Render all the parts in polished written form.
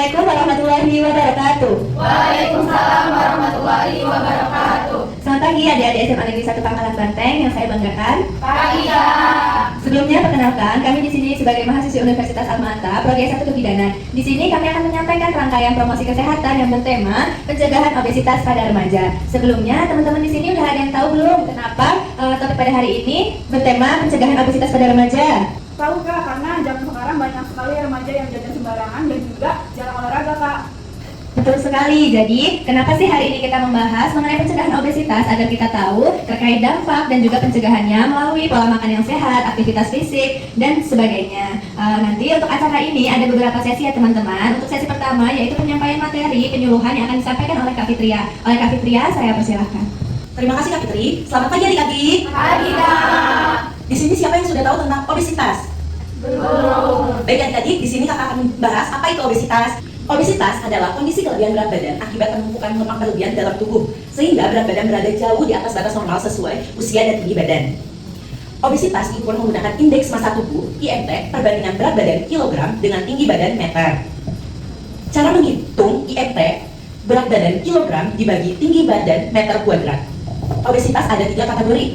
Assalamualaikum warahmatullahi wabarakatuh. Waalaikumsalam warahmatullahi wabarakatuh. Selamat pagi adik-adik SMA Negeri 1 Pangkalan Banteng yang saya banggakan. Pagi Kak. Sebelumnya perkenalkan, kami di sini sebagai mahasiswi Universitas Alma-Ata, Prodi S1 Kebidanan. Di sini kami akan menyampaikan rangkaian promosi kesehatan yang bertema pencegahan obesitas pada remaja. Sebelumnya, teman-teman di sini udah ada yang tahu belum kenapa topik pada hari ini bertema pencegahan obesitas pada remaja? Tahu Kak, karena zaman sekarang banyak sekali remaja yang jajan sembarangan dan juga jarang olahraga Kak. Betul sekali. Jadi, kenapa sih hari ini kita membahas mengenai pencegahan obesitas agar kita tahu terkait dampak dan juga pencegahannya melalui pola makan yang sehat, aktivitas fisik, dan sebagainya. Nanti untuk acara ini ada beberapa sesi ya teman-teman. Untuk sesi pertama yaitu penyampaian materi penyuluhan yang akan disampaikan oleh Kak Fitria. Oleh Kak Fitria, saya persilahkan. Terima kasih Kak Fitri. Selamat pagi adik-adik. Pagi Kak. Di sini siapa yang sudah tahu tentang obesitas? Belum. Baik adik-adik, di sini kakak akan membahas apa itu obesitas. Obesitas adalah kondisi kelebihan berat badan akibat penumpukan lemak berlebihan dalam tubuh, sehingga berat badan berada jauh di atas batas normal sesuai usia dan tinggi badan. Obesitas diukur menggunakan indeks massa tubuh (IMT) perbandingan berat badan kilogram dengan tinggi badan meter. Cara menghitung IMT berat badan kilogram dibagi tinggi badan meter kuadrat. Obesitas ada 3 kategori: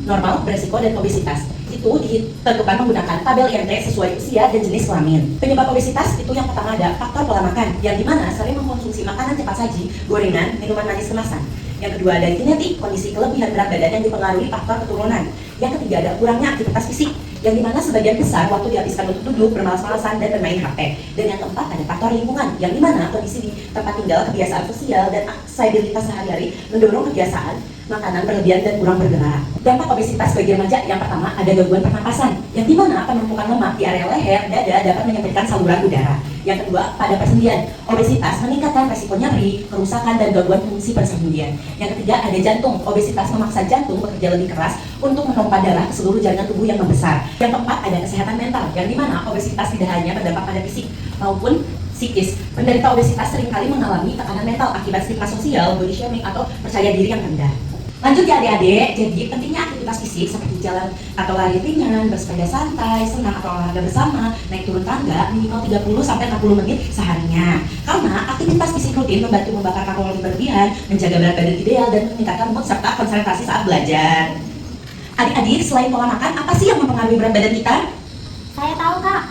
normal, beresiko, dan obesitas. Itu ditentukan menggunakan tabel IMT sesuai usia dan jenis kelamin. Penyebab obesitas itu yang pertama ada faktor pola makan, yang dimana sering mengkonsumsi makanan cepat saji, gorengan, minuman manis kemasan. Yang kedua ada genetik, kondisi kelebihan berat badan yang dipengaruhi faktor keturunan. Yang ketiga ada kurangnya aktivitas fisik, yang dimana sebagian besar waktu dihabiskan untuk duduk, bermalas-malasan, dan bermain HP. Dan yang keempat ada faktor lingkungan, yang dimana kondisi di tempat tinggal, kebiasaan sosial, dan aksesibilitas sehari-hari mendorong kebiasaan makanan berlebihan dan kurang bergerak. Dampak obesitas bagi remaja yang pertama ada gangguan pernapasan, yang dimana penumpukan lemak di area leher, dada dapat menyempitkan saluran udara. Yang kedua, pada persendian, obesitas meningkatkan resiko nyeri, kerusakan, dan gangguan fungsi persendian. Yang ketiga, ada jantung. Obesitas memaksa jantung bekerja lebih keras untuk memompa darah ke seluruh jaringan tubuh yang membesar. Yang keempat, ada kesehatan mental, yang dimana obesitas tidak hanya berdampak pada fisik maupun psikis. Penderita obesitas seringkali mengalami tekanan mental akibat stigma sosial, body shaming, atau percaya diri yang rendah. Lanjut ya adik-adik, jadi pentingnya aktivitas fisik seperti jalan atau lari ringan, bersepeda santai, senam atau olahraga bersama, naik turun tangga minimal 30-60 menit seharinya. Karena aktivitas fisik rutin membantu membakar kalori berlebihan, menjaga berat badan ideal, dan meningkatkan mood serta konsentrasi saat belajar. Adik-adik, selain pola makan, apa sih yang mempengaruhi berat badan kita? Saya tahu Kak,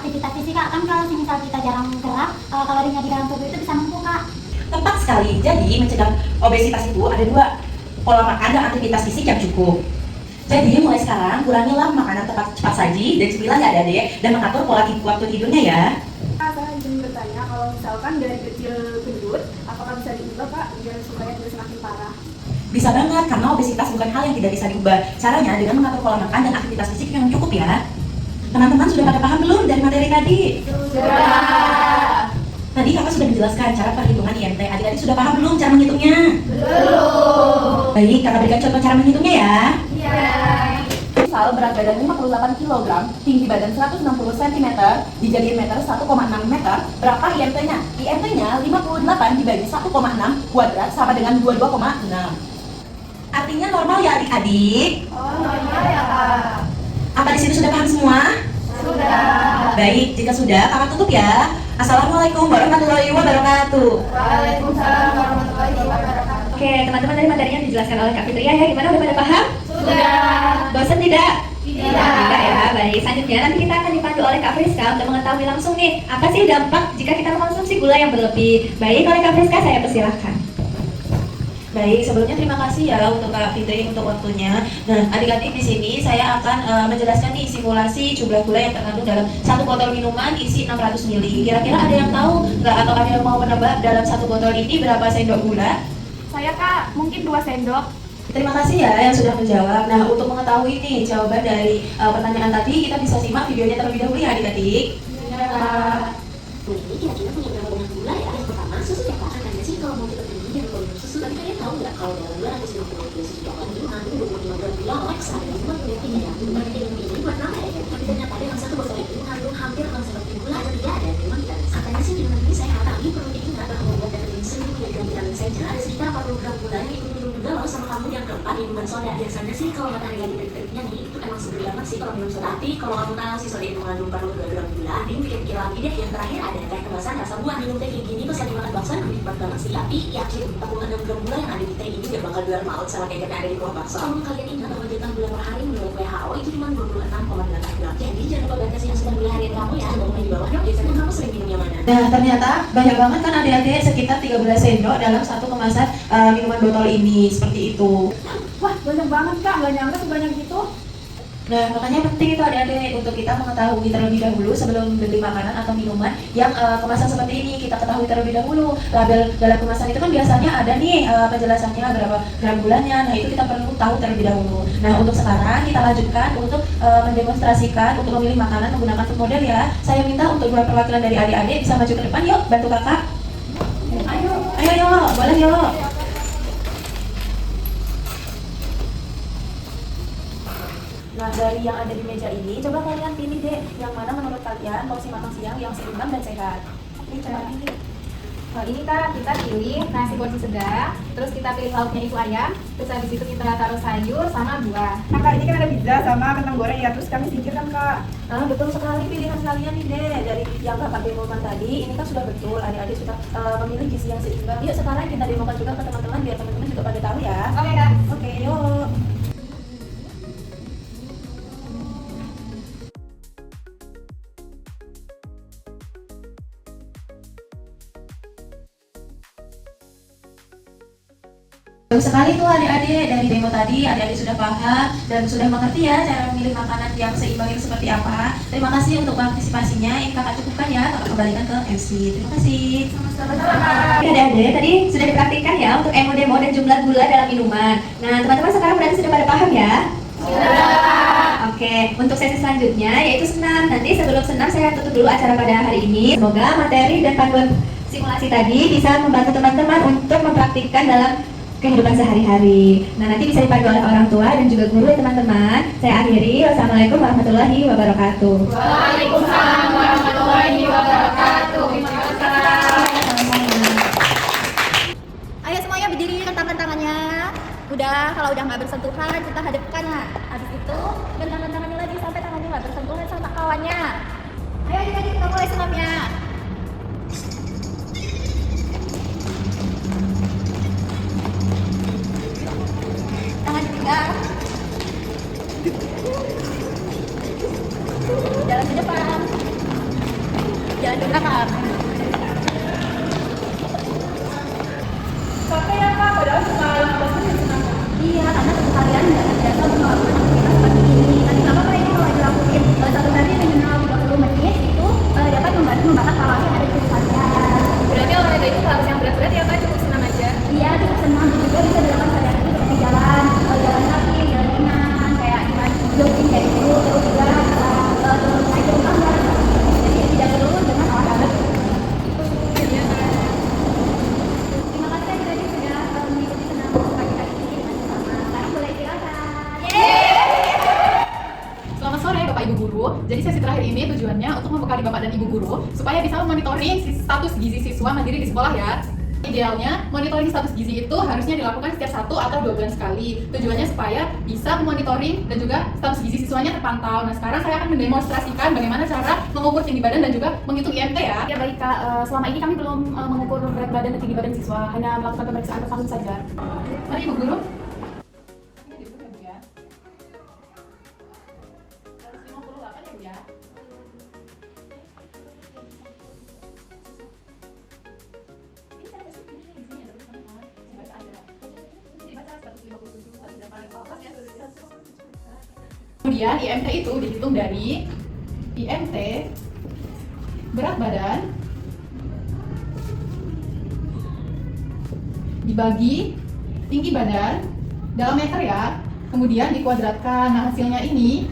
aktivitas fisik Kak, kan kalau misal kita jarang gerak, kalorinya di dalam tubuh itu bisa numpuk Kak. Tepat sekali, jadi mencegah obesitas itu ada 2: pola makan dan aktivitas fisik yang cukup. Jadi mulai sekarang kurangilah makanan cepat saji dan cemilan ya adik-adik, dan mengatur pola waktu tidurnya ya. Saya ingin bertanya, kalau misalkan dari kecil gendut, apakah bisa diubah Kak biar supaya tidak semakin parah? Bisa banget, karena obesitas bukan hal yang tidak bisa diubah. Caranya dengan mengatur pola makan dan aktivitas fisik yang cukup ya. Teman-teman sudah pada paham belum dari materi tadi? Sudah. Tadi kakak sudah menjelaskan cara perhitungan IMT. Adik-adik sudah paham belum cara menghitungnya? Belum. Baik, kakak berikan contoh cara menghitungnya ya. Iya. Misal berat badan 58 kg, tinggi badan 160 cm, dijadiin meter 1,6 meter, berapa IMT-nya? IMT-nya 58 dibagi 1,6 kuadrat sama dengan 22,6. Artinya normal ya adik-adik? Oh, normal ya Kak. Apa di sini sudah paham semua? Sudah. Baik, jika sudah, kakak tutup ya. Assalamualaikum warahmatullahi wabarakatuh. Waalaikumsalam warahmatullahi wabarakatuh. Oke, teman-teman dari materinya yang dijelaskan oleh Kak Fitria ya, gimana udah pada paham? Sudah. Bosan tidak? Tidak. Tidak ya, baik. Selanjutnya nanti kita akan dipandu oleh Kak Friska untuk mengetahui langsung nih, apa sih dampak jika kita mengkonsumsi gula yang berlebih. Baik, oleh Kak Friska saya persilahkan. Baik, sebelumnya terima kasih ya untuk Kak Fitri untuk waktunya. Nah, adik-adik di sini saya akan menjelaskan nih simulasi jumlah gula yang terkandung dalam satu botol minuman isi 600 ml. Kira-kira ada yang tahu nggak atau ada yang mau menebak dalam satu botol ini berapa sendok gula? Saya Kak, mungkin 2 sendok. Terima kasih ya yang sudah menjawab. Nah, untuk mengetahui nih jawaban dari pertanyaan tadi, kita bisa simak videonya terlebih dahulu ya adik-adik. Ini kira-kira punya berapa banyak gula ya? Yang pertama, susu cetak akan sih kalau mau kita tinggi dan konsumsi susu. Tapi kalian tahu nggak kalau dalam 250 gram susu coklat itu mengandung 25 gram gula laksa dan 5 gram ya? Bukan ini buat nama ya? Tapi ternyata dalam satu botol itu mengandung hampir 6 gula atau tidak ada memang tidak. Katanya sih minuman ini sehat, tapi perlu diingat bahwa buat dapetin 1000 mg vitamin saja ada sekitar 40 gram gula yang ikut minum juga loh sama kamu. Yang keempat, minuman soda. Biasanya sih kalau matahari lagi terik-teriknya nih, itu emang seger banget sih kalau minum soda. Tapi kalau kamu tahu sih soda itu mengandung 42 gram gula, mending pikir-pikir lagi deh. Yang terakhir ada teh kemasan rasa Wah, minum teh kayak gini pas lagi makan bakso nikmat banget sih. Tapi yakin tabungan 6 gula yang ada di teh ini gak bakal jual maut sama kayak yang ada di kuah bakso. Kalau kalian ingat bahwa jatah gula per hari menurut WHO itu cuma 26,8 gram. Jadi jangan lupa batasi yang sedang gula harian kamu ya. Coba di bawah dong, biasanya kamu sering minum yang mana? Nah, ternyata banyak banget kan adik-adik, sekitar 13 sendok dalam satu kemasan minuman botol ini, seperti itu. Wah, banyak banget Kak, nggak nyangka sebanyak itu. Nah, makanya penting itu adik-adik untuk kita mengetahui terlebih dahulu sebelum beli makanan atau minuman yang kemasan seperti ini. Kita ketahui terlebih dahulu label dalam kemasan itu kan biasanya ada nih penjelasannya berapa gram gulanya. Nah, itu kita perlu tahu terlebih dahulu. Nah, untuk sekarang kita lanjutkan untuk mendemonstrasikan untuk memilih makanan menggunakan food model ya. Saya minta untuk dua perwakilan dari adik-adik bisa maju ke depan, yuk bantu kakak. Ayo yuk, boleh yuk. Nah, dari yang ada di meja ini, coba kalian pilih deh yang mana menurut kalian porsi makan siang yang seimbang dan sehat. Ini coba pilih. Nah, ini Kak, kita pilih nasi porsi sedang, terus kita pilih lauknya itu ayam, terus habis itu kita taruh sayur sama buah. Nah Kak, ini kan ada pizza sama kentang goreng ya, terus kami singkirkan Kak. Nah, betul sekali pilihan kalian nih deh. Dari yang kakak demokan tadi, ini kan sudah betul, adik-adik sudah memilih gizi yang seimbang. Yuk sekarang kita demokan juga ke teman-teman, biar teman-teman juga pada tahu ya. Oke Kak. Oke, yuk. Bagus sekali tuh adik-adik, dari demo tadi adik-adik sudah paham dan sudah mengerti ya cara memilih makanan yang seimbang itu seperti apa. Terima kasih untuk partisipasinya, ini kakak cukupkan ya, kakak kembalikan ke MC. Terima kasih. Adik-adik tadi sudah dipraktikkan ya untuk demo dan jumlah gula dalam minuman. Nah, teman-teman sekarang berarti sudah pada paham ya? Oke, untuk sesi selanjutnya yaitu senam. Nanti sebelum senam saya tutup dulu acara pada hari ini. Semoga materi dan panduan simulasi tadi bisa membantu teman-teman untuk mempraktikkan dalam kehidupan sehari-hari. Nah, nanti bisa dipandu oleh orang tua dan juga guru ya teman-teman. Saya akhiri. Wassalamualaikum warahmatullahi wabarakatuh. Waalaikumsalam warahmatullahi wabarakatuh. Ayo semuanya berdiri, rentangkan tangannya. Udah, kalau udah nggak bersentuhan, kita hadapkan lah. Habis itu, rentangkan tangannya lagi sampai tangannya nggak bersentuhan sama kawannya. Ayo adik-adik, kita mulai senamnya. Tangan juga. Jalan ke depan. Jalan ke belakang. Sampai ya Kak, padahal cuma 15 menit senang. Iya, karena tubuh kalian nggak terbiasa melakukan aktivitas seperti ini. Nanti nggak apa-apa ini kalau dilakuin satu hari minimal 30 menit itu dapat membantu membakar kalori yang ada di tubuh kalian. Berarti olahraga itu harus yang berat-berat ya Kak, cukup senam aja. Iya, cukup senang juga bisa dilakukan sehari-hari seperti jalan kaki, jalan ringan, kayak jogging kayak gitu, terus juga bisa turun naik turun tangga. Jadi tidak perlu dengan olahraga. Terima kasih adik-adik sudah mengikuti senam pagi hari ini dengan bersama. Sekarang boleh istirahat. Selamat sore Bapak Ibu Guru. Jadi sesi terakhir ini tujuannya untuk membekali Bapak dan Ibu Guru supaya bisa memonitoring status gizi siswa mandiri di sekolah ya. Idealnya, monitoring status gizi itu harusnya dilakukan setiap 1 atau 2 bulan sekali. Tujuannya supaya bisa memonitoring dan juga status gizi siswanya terpantau. Nah, sekarang saya akan mendemonstrasikan bagaimana cara mengukur tinggi badan dan juga menghitung IMT ya. Ya baik Kak, selama ini kami belum mengukur berat badan dan tinggi badan siswa, hanya melakukan pemeriksaan per tahun saja. Mari Ibu Guru. Kemudian IMT itu dihitung dari IMT berat badan dibagi tinggi badan dalam meter ya, kemudian dikuadratkan. Nah, hasilnya ini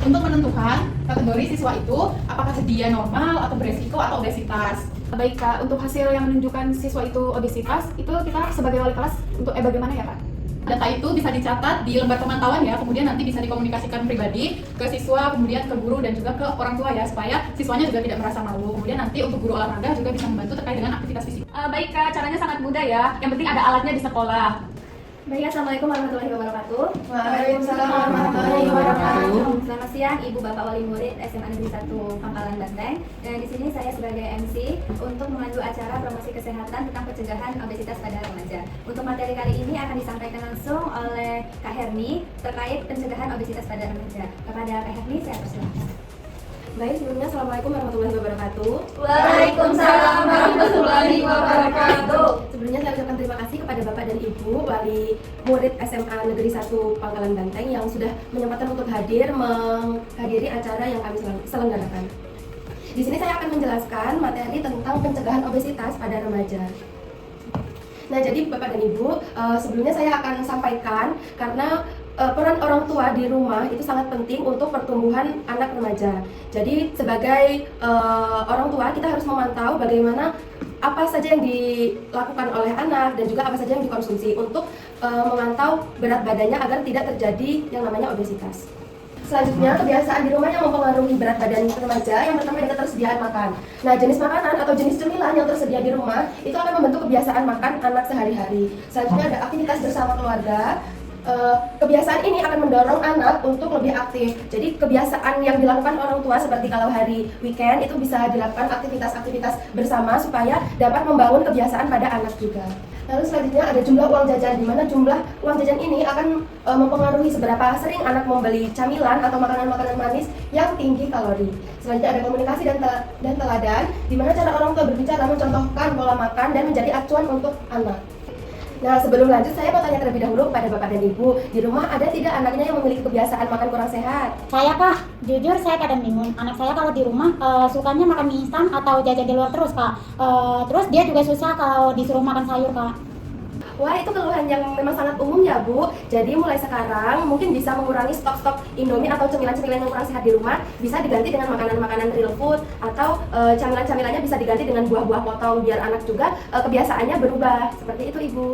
untuk menentukan kategori siswa itu apakah dia normal atau beresiko atau obesitas. Baik Kak, untuk hasil yang menunjukkan siswa itu obesitas, itu kita sebagai wali kelas untuk bagaimana ya Kak? Data itu bisa dicatat di lembar pemantauan ya, kemudian nanti bisa dikomunikasikan pribadi ke siswa, kemudian ke guru dan juga ke orang tua ya, supaya siswanya juga tidak merasa malu. Kemudian nanti untuk guru olahraga juga bisa membantu terkait dengan aktivitas fisik. Baik Kak, caranya sangat mudah ya, yang penting ada alatnya di sekolah. Baik, Assalamualaikum warahmatullahi wabarakatuh. Waalaikumsalam warahmatullahi wabarakatuh. Selamat siang Ibu Bapak Wali Murid SMA Negeri 1 Pangkalan Banteng. Dan di sini saya sebagai MC untuk memandu acara promosi kesehatan tentang pencegahan obesitas pada remaja. Untuk materi kali ini akan disampaikan langsung oleh Kak Herni terkait pencegahan obesitas pada remaja. Kepada Kak Herni saya persilahkan. Baik, sebelumnya Assalamualaikum warahmatullahi wabarakatuh. Waalaikumsalam warahmatullahi wabarakatuh. Sebelumnya saya ucapkan terima kasih kepada Bapak dan Ibu Wali Murid SMA Negeri 1 Pangkalan Banteng yang sudah menyempatkan untuk menghadiri acara yang kami selenggarakan. Di sini saya akan menjelaskan materi tentang pencegahan obesitas pada remaja. Nah, jadi Bapak dan Ibu, sebelumnya saya akan sampaikan karena peran orang tua di rumah itu sangat penting untuk pertumbuhan anak remaja. Jadi sebagai orang tua kita harus memantau bagaimana apa saja yang dilakukan oleh anak dan juga apa saja yang dikonsumsi untuk memantau berat badannya agar tidak terjadi yang namanya obesitas. Selanjutnya, kebiasaan di rumah yang mempengaruhi berat badan remaja. Yang pertama adalah ketersediaan makan. Nah, jenis makanan atau jenis cemilan yang tersedia di rumah itu akan membentuk kebiasaan makan anak sehari-hari. Selanjutnya ada aktivitas bersama keluarga. Kebiasaan ini akan mendorong anak untuk lebih aktif. Jadi kebiasaan yang dilakukan orang tua seperti kalau hari weekend itu bisa dilakukan aktivitas-aktivitas bersama supaya dapat membangun kebiasaan pada anak juga. Lalu selanjutnya ada jumlah uang jajan, di mana jumlah uang jajan ini akan mempengaruhi seberapa sering anak membeli camilan atau makanan-makanan manis yang tinggi kalori. Selanjutnya ada komunikasi dan teladan, di mana cara orang tua berbicara mencontohkan pola makan dan menjadi acuan untuk anak. Nah, sebelum lanjut saya mau tanya terlebih dahulu kepada Bapak dan Ibu, di rumah ada tidak anaknya yang memiliki kebiasaan makan kurang sehat? Saya Kak, jujur saya kadang bingung. Anak saya kalau di rumah sukanya makan mie instan atau jajan di luar terus Kak. Terus dia juga susah kalau disuruh makan sayur Kak. Wah, itu keluhan yang memang sangat umum ya Bu. Jadi mulai sekarang mungkin bisa mengurangi stok-stok Indomie atau cemilan-cemilan yang kurang sehat di rumah, bisa diganti dengan makanan-makanan real food atau camilan-camilannya bisa diganti dengan buah-buah potong biar anak juga kebiasaannya berubah. Seperti itu Ibu.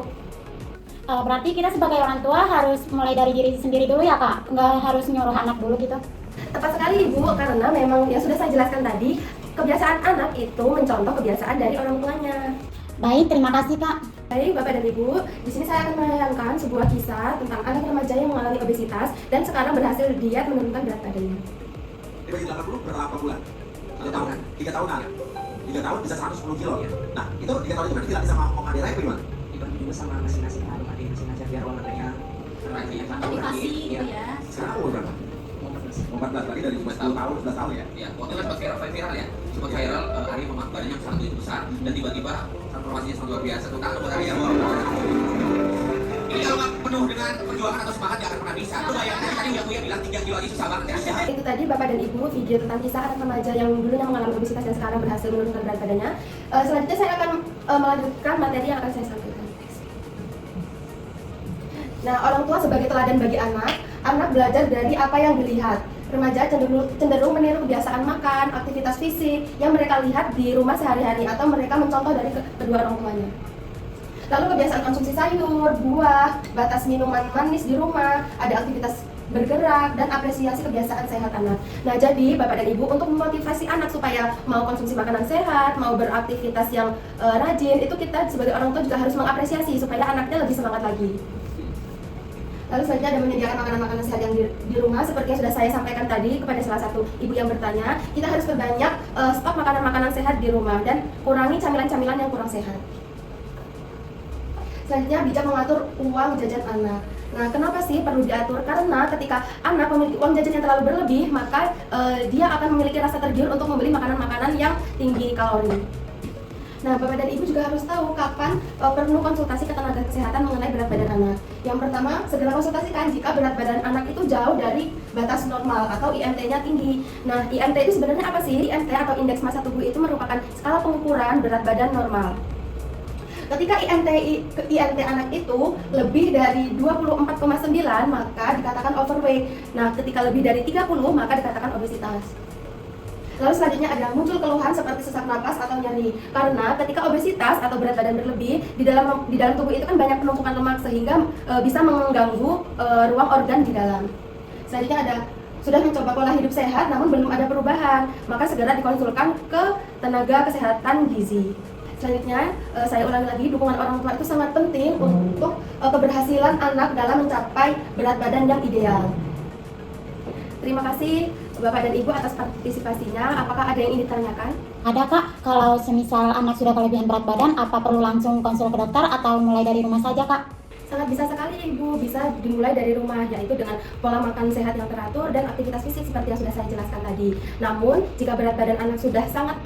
Berarti kita sebagai orang tua harus mulai dari diri sendiri dulu ya Kak? Nggak harus nyuruh anak dulu gitu? Tepat sekali Ibu, karena memang yang sudah saya jelaskan tadi, kebiasaan anak itu mencontoh kebiasaan dari orang tuanya. Baik, terima kasih Kak. Baik Bapak dan Ibu, di sini saya akan menayangkan sebuah kisah tentang anak remaja yang mengalami obesitas dan sekarang berhasil diet menurunkan berat badannya. Di bagi 80 berapa bulan? 3 tahun. 3 tahunan. 3 tahun bisa 110 kilo. Nah, itu 3 tahun itu berarti dilatih sama Om Ade Rai apa gimana? Dibantu juga sama masing-masing adik masing-masing biar olahraganya Motivasi gitu ya. Sekarang umur berapa? 14, berarti dari 10 tahun, 11 tahun ya? Ya, waktu itu sempat viral ya. Sempat viral, Ari memak badannya sangat begitu besar dan tiba-tiba transformasinya sangat luar biasa. Tuh takut Ari ya. Ini kalau nggak penuh dengan perjuangan atau semangat nggak akan pernah bisa. Lu bayangin tadi Uya bilang 3 kilo aja susah banget ya. Itu tadi Bapak dan Ibu video tentang kisah anak remaja yang dulunya mengalami obesitas dan sekarang berhasil menurunkan berat badannya. Selanjutnya saya akan melanjutkan materi yang akan saya sampaikan. Nah, orang tua sebagai teladan bagi anak belajar dari apa yang dilihat. Remaja cenderung meniru kebiasaan makan, aktivitas fisik yang mereka lihat di rumah sehari-hari atau mereka mencontoh dari kedua orang tuanya. Lalu kebiasaan konsumsi sayur, buah, batas minuman manis di rumah, ada aktivitas bergerak, dan apresiasi kebiasaan sehat anak. Nah, jadi Bapak dan Ibu untuk memotivasi anak supaya mau konsumsi makanan sehat, mau beraktivitas yang rajin, itu kita sebagai orang tua juga harus mengapresiasi supaya anaknya lebih semangat lagi. Lalu selanjutnya ada menyediakan makanan-makanan sehat yang di rumah seperti yang sudah saya sampaikan tadi kepada salah satu ibu yang bertanya. Kita harus perbanyak stok makanan-makanan sehat di rumah dan kurangi camilan-camilan yang kurang sehat. Selanjutnya bijak mengatur uang jajan anak. Nah, kenapa sih perlu diatur? Karena ketika anak memiliki uang jajan yang terlalu berlebih, maka dia akan memiliki rasa tergiur untuk membeli makanan-makanan yang tinggi kalori. Nah, Bapak dan Ibu juga harus tahu kapan perlu konsultasi ke tenaga kesehatan mengenai berat badan anak. Yang pertama, segera konsultasikan jika berat badan anak itu jauh dari batas normal atau IMT-nya tinggi. Nah, IMT itu sebenarnya apa sih? IMT atau indeks massa tubuh itu merupakan skala pengukuran berat badan normal. Ketika IMT anak itu lebih dari 24,9 maka dikatakan overweight. Nah, ketika lebih dari 30 maka dikatakan obesitas. Lalu selanjutnya ada muncul keluhan seperti sesak napas atau nyeri. Karena ketika obesitas atau berat badan berlebih, di dalam tubuh itu kan banyak penumpukan lemak sehingga bisa mengganggu ruang organ di dalam. Selanjutnya ada sudah mencoba pola hidup sehat namun belum ada perubahan, maka segera dikonsulkan ke tenaga kesehatan gizi. Selanjutnya, saya ulangi lagi, dukungan orang tua itu sangat penting untuk keberhasilan anak dalam mencapai berat badan yang ideal. Terima kasih Bapak dan Ibu atas partisipasinya. Apakah ada yang ingin ditanyakan? Ada Kak, kalau semisal anak sudah kelebihan berat badan, apa perlu langsung konsul ke dokter atau mulai dari rumah saja Kak? Sangat bisa sekali Ibu, bisa dimulai dari rumah, yaitu dengan pola makan sehat yang teratur dan aktivitas fisik seperti yang sudah saya jelaskan tadi. Namun, jika berat badan anak sudah sangat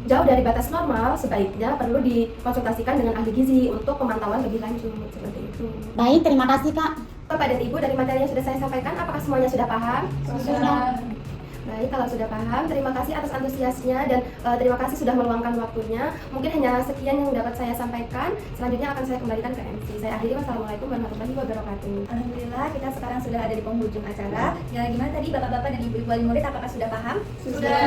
jauh dari batas normal, sebaiknya perlu dikonsultasikan dengan ahli gizi untuk pemantauan lebih lanjut, seperti itu. Baik, terima kasih Kak. Bapak dan Ibu, dari materi yang sudah saya sampaikan, apakah semuanya sudah paham? Sudah. Baik, kalau sudah paham, terima kasih atas antusiasnya dan terima kasih sudah meluangkan waktunya. Mungkin hanya sekian yang dapat saya sampaikan. Selanjutnya akan saya kembalikan ke MC. Saya akhiri, wassalamualaikum warahmatullahi wabarakatuh. Alhamdulillah, kita sekarang sudah ada di penghujung acara. Ya, gimana tadi Bapak-bapak dan Ibu-ibu wali murid, apakah sudah paham? Sudah.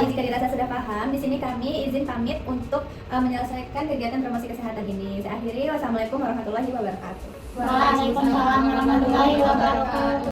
Baik, jika dirasa sudah paham, di sini kami izin pamit untuk menyelesaikan kegiatan promosi kesehatan ini. Saya akhiri, wassalamualaikum warahmatullahi wabarakatuh. Waalaikumsalam warahmatullahi wabarakatuh.